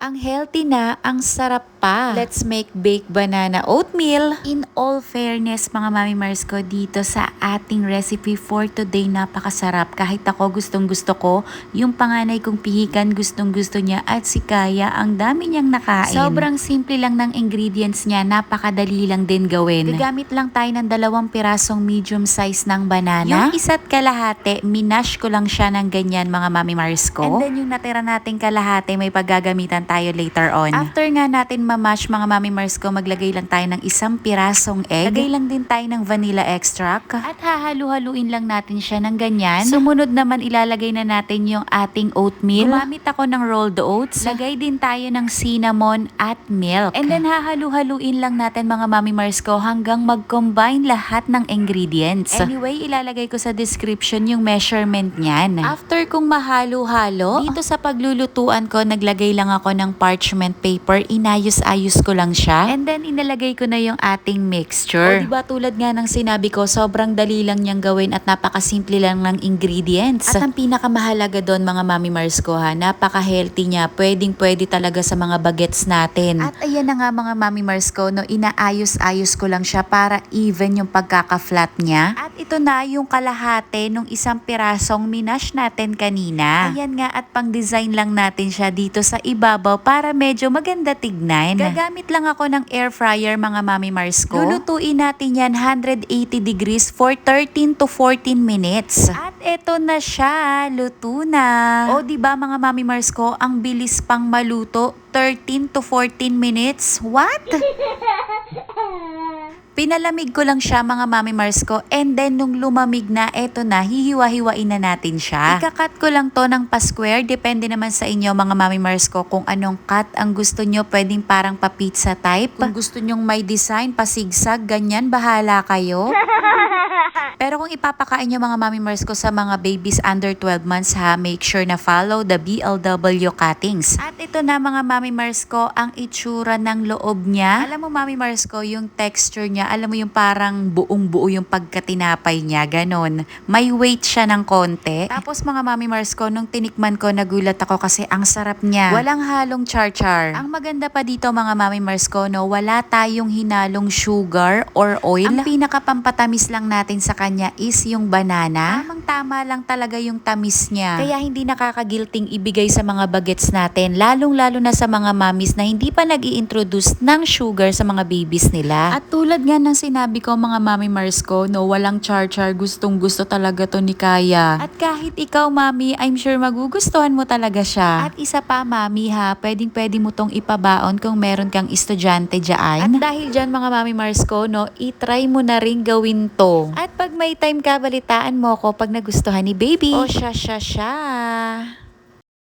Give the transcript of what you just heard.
Ang healthy na, ang sarap pa. Let's make baked banana oatmeal. In all fairness mga Mami Mars ko, dito sa ating recipe for today, napakasarap. Kahit ako gustong gusto ko, yung panganay kong pihikan gustong gusto niya at si Kaya ang dami niyang nakain. Sobrang simple lang ng ingredients niya, napakadali lang din gawin. Gagamit lang tayo ng 2 pirasong medium size ng banana. Yung isa't kalahati, minash ko lang siya ng ganyan mga Mami Mars ko. And then yung natira nating kalahati, may paggagamitan tayo later on. After nga natin mamash mga Mami Mars ko, maglagay lang tayo ng 1 pirasong egg. Lagay lang din tayo ng vanilla extract. At hahalu-haluin lang natin siya ng ganyan. Sumunod naman ilalagay na natin yung ating oatmeal. Gumamit ako ng rolled oats. Lagay din tayo ng cinnamon at milk. And then hahalu-haluin lang natin mga Mami Mars ko hanggang mag-combine lahat ng ingredients. Anyway, ilalagay ko sa description yung measurement niyan. After kong mahalo-halo, dito sa paglulutuan ko, naglagay lang ako ng parchment paper, inayos-ayos ko lang siya. And then, inalagay ko na yung ating mixture. O diba, tulad nga ng sinabi ko, sobrang dali lang niyang gawin at napakasimple lang ng ingredients. At ang pinakamahalaga doon, mga Mami Mars ko ha, napaka-healthy niya. Pwedeng-pwede talaga sa mga bagets natin. At ayan na nga mga Mami Mars ko, no, inaayos-ayos ko lang siya para even yung pagkaka-flat niya. At ito na yung kalahati nung 1 pirasong minash natin kanina. Ayan nga, at pang-design lang natin siya dito sa ibabaw para medyo maganda tignan. Gagamit lang ako ng air fryer mga Mami Mars ko. Lulutuin natin yan 180 degrees for 13 to 14 minutes. At eto na siya, luto na. O diba mga Mami Mars ko, ang bilis pang maluto, 13 to 14 minutes. What? Pinalamig ko lang siya mga Mami Mars ko, and then nung lumamig na, eto na, hihiwa-hiwain na natin siya. Ikakat ko lang to ng pa-square, depende naman sa inyo mga Mami Mars ko kung anong cut ang gusto nyo, pwedeng parang pa-pizza type. Kung gusto nyong may design, pa-sigsag, ganyan, bahala kayo. Pero kung ipapakain nyo mga Mami Mars ko sa mga babies under 12 months ha, make sure na follow the BLW cuttings. At ito na mga Mami Mars ko, ang itsura ng loob niya. Alam mo Mami Mars ko, yung texture niya, alam mo yung parang buong-buo yung pagkatinapay niya, ganon. May weight siya ng konti. Tapos mga Mami Mars ko, nung tinikman ko, nagulat ako kasi ang sarap niya. Walang halong char-char. Ang maganda pa dito mga Mami Mars ko, no, wala tayong hinalong sugar or oil. Ang pinakapampatamis lang natin sa kanya is yung banana. Tamang-tama lang talaga yung tamis niya. Kaya hindi nakakagilting ibigay sa mga bagets natin, lalong-lalo na sa mga mommies na hindi pa nag-i-introduce ng sugar sa mga babies nila. At tulad nga ng sinabi ko mga Mami Mars ko, no, walang char-char, gustong-gusto talaga to ni Kaya. At kahit ikaw Mami, I'm sure magugustuhan mo talaga siya. At isa pa Mami ha, pwedeng-pwede mo tong ipabaon kung meron kang estudyante dyan. At dahil dyan mga Mami Mars ko, no, itry mo na rin gawin to. At pag may time ka, balitaan mo ko pag nagustuhan ni baby. O siya.